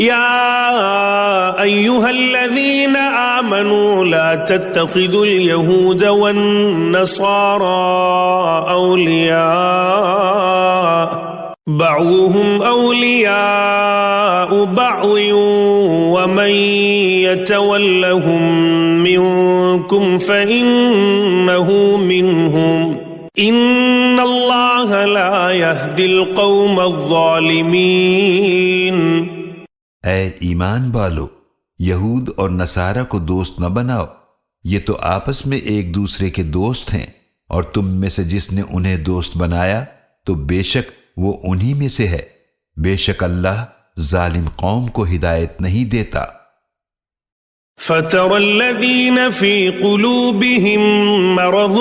يا أيها الذين آمنوا لا تتخذوا اليهود والنصارى أولياء بعضهم أولياء بعض ومن يتولهم منكم فإنه منهم إن الله لا يهدي القوم الظالمين۔ اے ایمان والو، یہود اور نصارہ کو دوست نہ بناؤ، یہ تو آپس میں ایک دوسرے کے دوست ہیں، اور تم میں سے جس نے انہیں دوست بنایا تو بے شک وہ انہی میں سے ہے، بے شک اللہ ظالم قوم کو ہدایت نہیں دیتا۔ فَتَرَى الَّذِينَ فِي قُلُوبِهِم مَّرَضٌ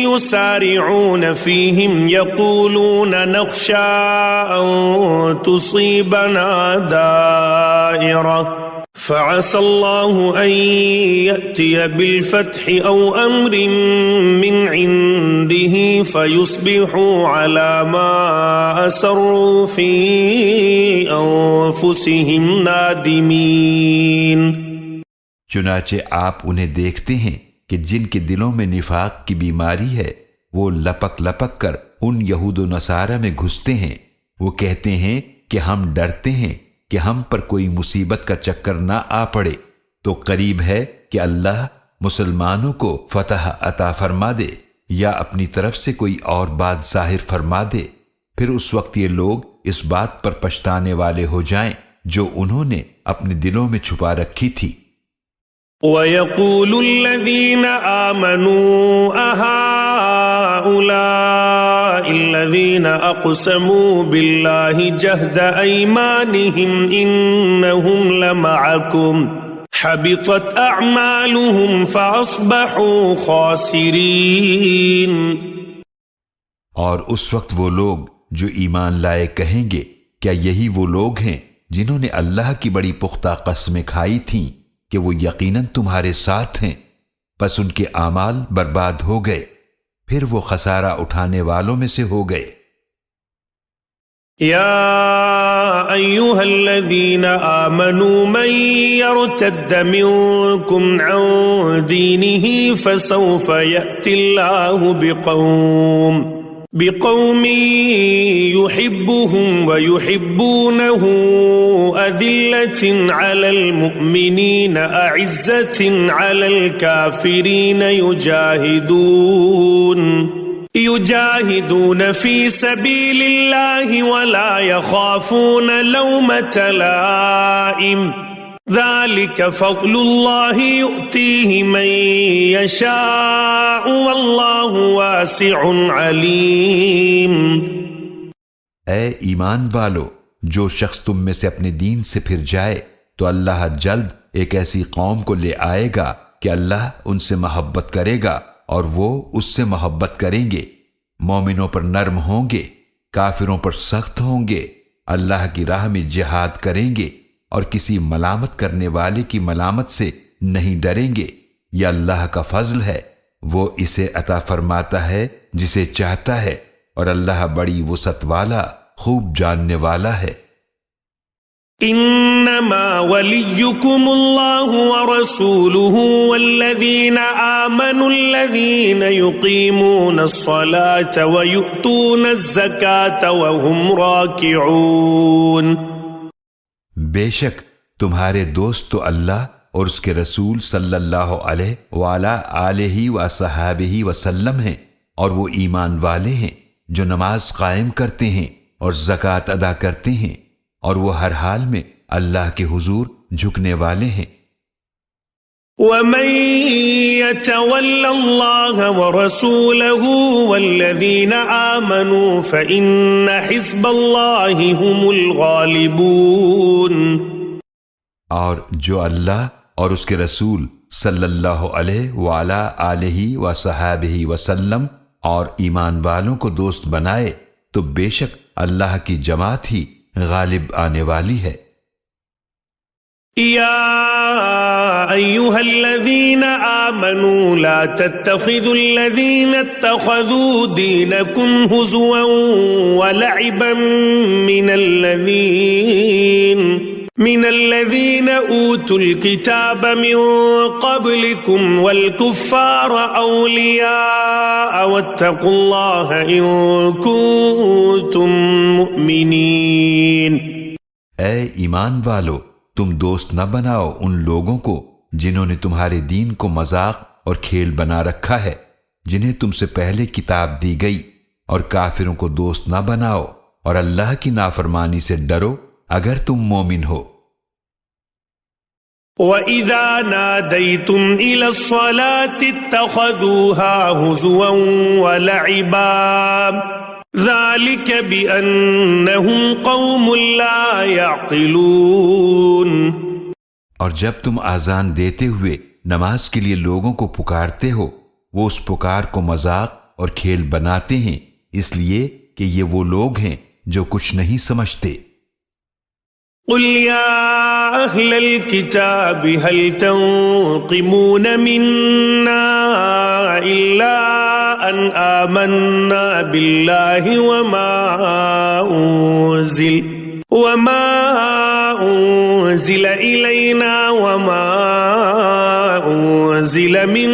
يُسَارِعُونَ فِيهِمْ يَقُولُونَ نَخْشَىٰ أَن تُصِيبَنَا دَائِرَةٌ فَعَسَى اللَّهُ أَن يَأْتِيَ بِالْفَتْحِ أَوْ أَمْرٍ مِّنْ عِندِهِ فَيُصْبِحُوا عَلَىٰ مَا أَسَرُّوا فِي أَنفُسِهِمْ نَادِمِينَ۔ چنانچہ آپ انہیں دیکھتے ہیں کہ جن کے دلوں میں نفاق کی بیماری ہے وہ لپک لپک کر ان یہود و نصارہ میں گھستے ہیں، وہ کہتے ہیں کہ ہم ڈرتے ہیں کہ ہم پر کوئی مصیبت کا چکر نہ آ پڑے، تو قریب ہے کہ اللہ مسلمانوں کو فتح عطا فرما دے یا اپنی طرف سے کوئی اور بات ظاہر فرما دے، پھر اس وقت یہ لوگ اس بات پر پچھتانے والے ہو جائیں جو انہوں نے اپنے دلوں میں چھپا رکھی تھی۔ وَيَقُولُ الَّذِينَ آمَنُوا أَهَٰؤُلَاءِ الَّذِينَ أَقْسَمُوا بِاللَّهِ جَهْدَ أَيْمَانِهِمْ إِنَّهُمْ لَمَعَكُمْ حَبِطَتْ أَعْمَالُهُمْ فَأَصْبَحُوا خَاسِرِينَ۔ اور اس وقت وہ لوگ جو ایمان لائے کہیں گے، کیا یہی وہ لوگ ہیں جنہوں نے اللہ کی بڑی پختہ قسمیں کھائی تھیں کہ وہ یقیناً تمہارے ساتھ ہیں، پس ان کے اعمال برباد ہو گئے، پھر وہ خسارہ اٹھانے والوں میں سے ہو گئے۔ یا ایھا الذین آمنوا من یرتد منکم عن دینہ فسوف یأتی اللہ بقوم يحبهم ويحبونه أذلة على المؤمنين أعزة على الكافرين يجاهدون في سبيل الله ولا يخافون لومة لائم ذلك فضل الله يؤتيه من يشاء والله واسع عليم۔ اے ایمان والو، جو شخص تم میں سے اپنے دین سے پھر جائے تو اللہ جلد ایک ایسی قوم کو لے آئے گا کہ اللہ ان سے محبت کرے گا اور وہ اس سے محبت کریں گے، مومنوں پر نرم ہوں گے، کافروں پر سخت ہوں گے، اللہ کی راہ میں جہاد کریں گے اور کسی ملامت کرنے والے کی ملامت سے نہیں ڈریں گے، یہ اللہ کا فضل ہے، وہ اسے عطا فرماتا ہے جسے چاہتا ہے، اور اللہ بڑی وسعت والا خوب جاننے والا ہے۔ انما ولیکم اللہ ورسولہ والذین آمنوا الذین یقیمون الصلاة ویؤتون الزکاة وهم راکعون۔ بے شک تمہارے دوست تو اللہ اور اس کے رسول صلی اللہ علیہ وآلہ آلہ وصحابہ وسلم ہیں، اور وہ ایمان والے ہیں جو نماز قائم کرتے ہیں اور زکوٰۃ ادا کرتے ہیں، اور وہ ہر حال میں اللہ کے حضور جھکنے والے ہیں۔ وَمَن يَتَوَلَّ اللَّهَ وَرَسُولَهُ وَالَّذِينَ آمَنُوا فَإِنَّ حِزْبَ اللَّهِ هُمُ الْغَالِبُونَ۔ اور جو اللہ اور اس کے رسول صلی اللہ علیہ وآلہ آلہ وصحابہ وسلم اور ایمان والوں کو دوست بنائے تو بے شک اللہ کی جماعت ہی غالب آنے والی ہے۔ یا ایھا الذین آمنوا لا تتخذوا الذین اتخذوا دینکم ہزوا ولعبا من الذین من الذين أوتوا الكتاب من قبلكم والكفار أولياء واتقوا الله إن كنتم مؤمنين. اے ایمان والو، تم دوست نہ بناؤ ان لوگوں کو جنہوں نے تمہارے دین کو مذاق اور کھیل بنا رکھا ہے، جنہیں تم سے پہلے کتاب دی گئی، اور کافروں کو دوست نہ بناؤ، اور اللہ کی نافرمانی سے ڈرو اگر تم مومن ہو. وَإِذَا نَادَيْتُمْ إِلَى الصَّلَاةِ اتَّخَذُوهَا هُزُوًا وَلَعِبًا ذَلِكَ بِأَنَّهُمْ قَوْمٌ لَا يَعْقِلُونَ. اور جب تم آذان دیتے ہوئے نماز کے لیے لوگوں کو پکارتے ہو، وہ اس پکار کو مذاق اور کھیل بناتے ہیں، اس لیے کہ یہ وہ لوگ ہیں جو کچھ نہیں سمجھتے. قل يا أهل الكتاب هل تنقمون منا إلا أن آمنا بالله وما أنزل إلينا وما أنزل من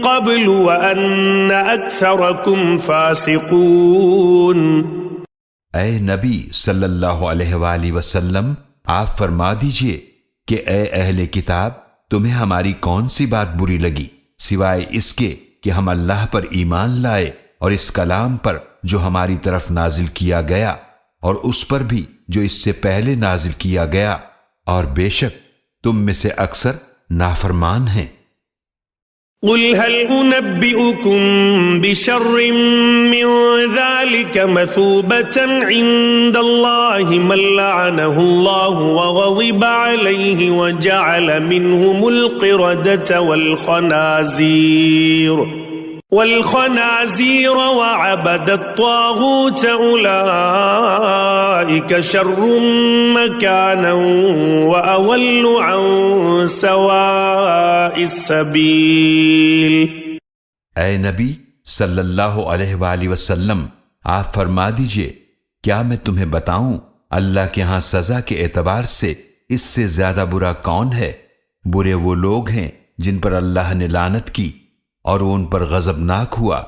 قبل وأن أكثركم فاسقون. اے نبی صلی اللہ علیہ وآلہ وسلم، آپ فرما دیجئے کہ اے اہل کتاب، تمہیں ہماری کون سی بات بری لگی سوائے اس کے کہ ہم اللہ پر ایمان لائے اور اس کلام پر جو ہماری طرف نازل کیا گیا اور اس پر بھی جو اس سے پہلے نازل کیا گیا، اور بے شک تم میں سے اکثر نافرمان ہیں. قل هل أنبئكم بشر من ذلك مثوبة عند الله من لعنه الله وغضب عليه وجعل منهم القردة والخنازير وعبد الطاغوت أولئك شر مكانا وأضل عن سواء السبيل. اے نبی صلی اللہ علیہ وآلہ وسلم، آپ فرما دیجئے، کیا میں تمہیں بتاؤں اللہ کے ہاں سزا کے اعتبار سے اس سے زیادہ برا کون ہے؟ برے وہ لوگ ہیں جن پر اللہ نے لعنت کی اور وہ ان پر غضبناک ہوا،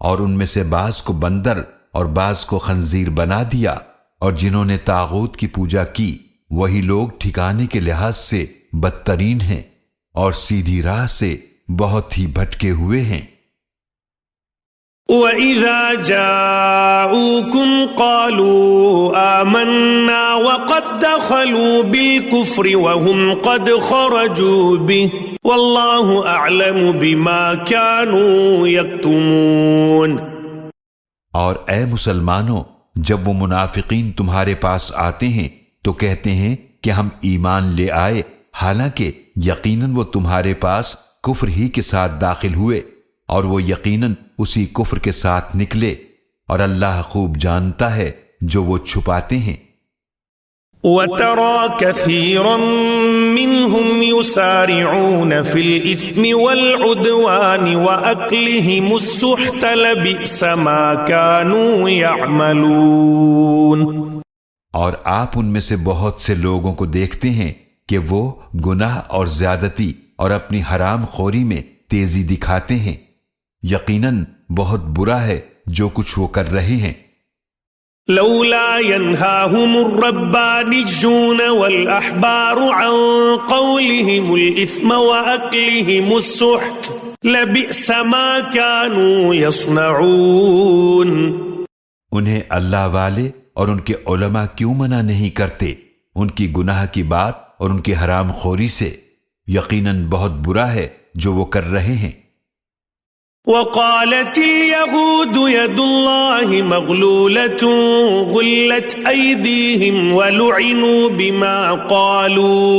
اور ان میں سے بعض کو بندر اور بعض کو خنزیر بنا دیا، اور جنہوں نے طاغوت کی پوجا کی وہی لوگ ٹھکانے کے لحاظ سے بدترین ہیں اور سیدھی راہ سے بہت ہی بھٹکے ہوئے ہیں. وَإِذَا جَاءُوكُمْ قَالُوا آمَنَّا وَقَدْ دَخَلُوا بِالْكُفْرِ وَهُمْ قَدْ خَرَجُوا بِهِ وَاللَّهُ أَعْلَمُ بِمَا كَانُوا يَكْتُمُونَ. اور اے مسلمانوں، جب وہ منافقین تمہارے پاس آتے ہیں تو کہتے ہیں کہ ہم ایمان لے آئے، حالانکہ یقیناً وہ تمہارے پاس کفر ہی کے ساتھ داخل ہوئے، اور وہ یقیناً اسی کفر کے ساتھ نکلے، اور اللہ خوب جانتا ہے جو وہ چھپاتے ہیں. وَتَرَى كَثِيرًا مِّنْهُمْ يُسَارِعُونَ فِي الْإِثْمِ وَالْعُدْوَانِ وَأَكْلِهِمُ السُّحْتَ لَبِئْسَ مَا كَانُوا يَعْمَلُونَ. اور آپ ان میں سے بہت سے لوگوں کو دیکھتے ہیں کہ وہ گناہ اور زیادتی اور اپنی حرام خوری میں تیزی دکھاتے ہیں، یقیناً بہت برا ہے جو کچھ وہ کر رہے ہیں. لولا ينهاهم الربانيون والأحبار عن قولهم الإثم وأكلهم السحت لبئس ما كانوا يصنعون. انہیں اللہ والے اور ان کے علماء کیوں منع نہیں کرتے ان کی گناہ کی بات اور ان کی حرام خوری سے؟ یقیناً بہت برا ہے جو وہ کر رہے ہیں. وقالت اليهود يد الله مغلولة غلت أيديهم ولعنوا بما قالوا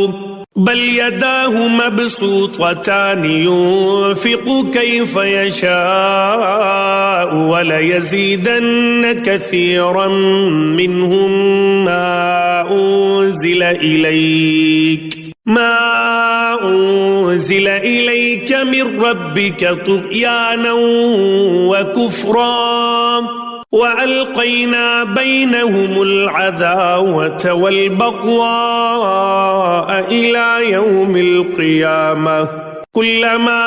بل يداه مبسوطتان ينفق كيف يشاء وليزيدن كثيرا منهم ما أنزل إليك من ربك طغيانا وكفرا وألقينا بينهم العداوة والبغضاء إلى يوم القيامة كلما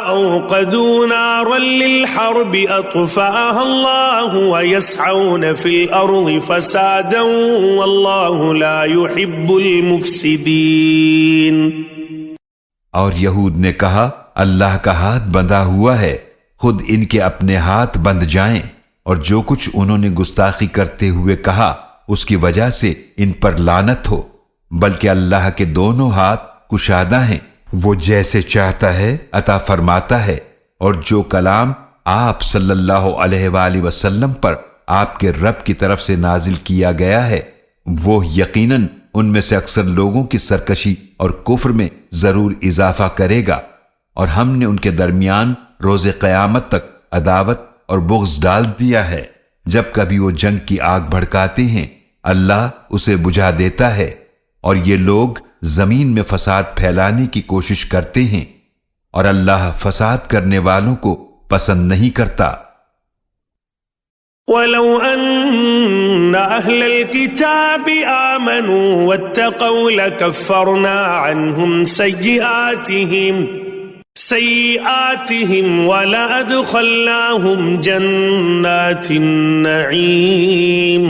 أوقدوا نارا للحرب أطفأها الله ويسعون في الأرض فسادا والله لا يحب المفسدين۔ اور یہود نے کہا اللہ کا ہاتھ بندھا ہوا ہے، خود ان کے اپنے ہاتھ بندھ جائیں، اور جو کچھ انہوں نے گستاخی کرتے ہوئے کہا اس کی وجہ سے ان پر لعنت ہو، بلکہ اللہ کے دونوں ہاتھ کشادہ ہیں، وہ جیسے چاہتا ہے عطا فرماتا ہے، اور جو کلام آپ صلی اللہ علیہ وآلہ وسلم پر آپ کے رب کی طرف سے نازل کیا گیا ہے وہ یقیناً ان میں سے اکثر لوگوں کی سرکشی اور کفر میں ضرور اضافہ کرے گا، اور ہم نے ان کے درمیان روز قیامت تک عداوت اور بغض ڈال دیا ہے۔ جب کبھی وہ جنگ کی آگ بھڑکاتے ہیں اللہ اسے بجھا دیتا ہے، اور یہ لوگ زمین میں فساد پھیلانے کی کوشش کرتے ہیں، اور اللہ فساد کرنے والوں کو پسند نہیں کرتا۔ وَلَوْ أَنَّ أَهْلَ الْكِتَابِ آمَنُوا وَاتَّقَوْا لَكَفَّرْنَا عَنْهُمْ سَيِّئَاتِهِمْ وَلَأَدْخَلْنَاهُمْ جَنَّاتِ النَّعِيمِ۔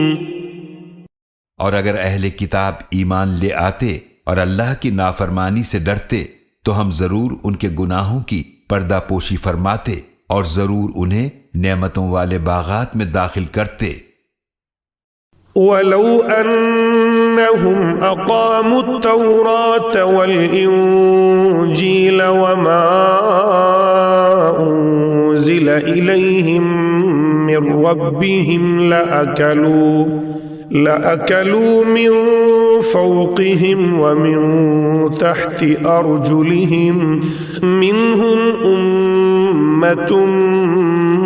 اور اگر اہل کتاب ایمان لے آتے اور اللہ کی نافرمانی سے ڈرتے تو ہم ضرور ان کے گناہوں کی پردہ پوشی فرماتے اور ضرور انہیں نعمتوں والے باغات میں داخل کرتے۔ وَلَوْ أَنَّهُمْ أَقَامُوا التَّوْرَاةَ وَالْإِنْجِيلَ وَمَا أُنْزِلَ إِلَيْهِمْ مِنْ رَبِّهِمْ لَأَكَلُوا مِنْ فَوْقِهِمْ وَمِنْ تَحْتِ أَرْجُلِهِمْ مِنْهُمْ أُمَّةٌ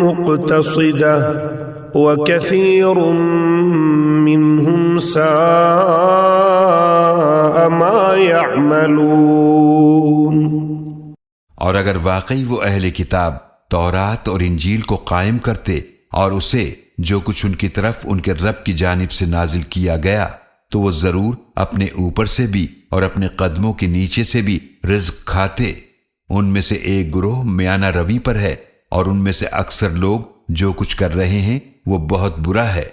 مُقْتَصِدَةٌ وَكَثِيرٌ مِّنْهُمْ سَاءَ مَا يَعْمَلُونَ۔ اور اگر واقعی وہ اہل کتاب تورات اور انجیل کو قائم کرتے اور اسے جو کچھ ان کی طرف ان کے رب کی جانب سے نازل کیا گیا تو وہ ضرور اپنے اوپر سے بھی اور اپنے قدموں کے نیچے سے بھی رزق کھاتے۔ ان میں سے ایک گروہ میانہ روی پر ہے اور ان میں سے اکثر لوگ جو کچھ کر رہے ہیں وہ بہت برا ہے۔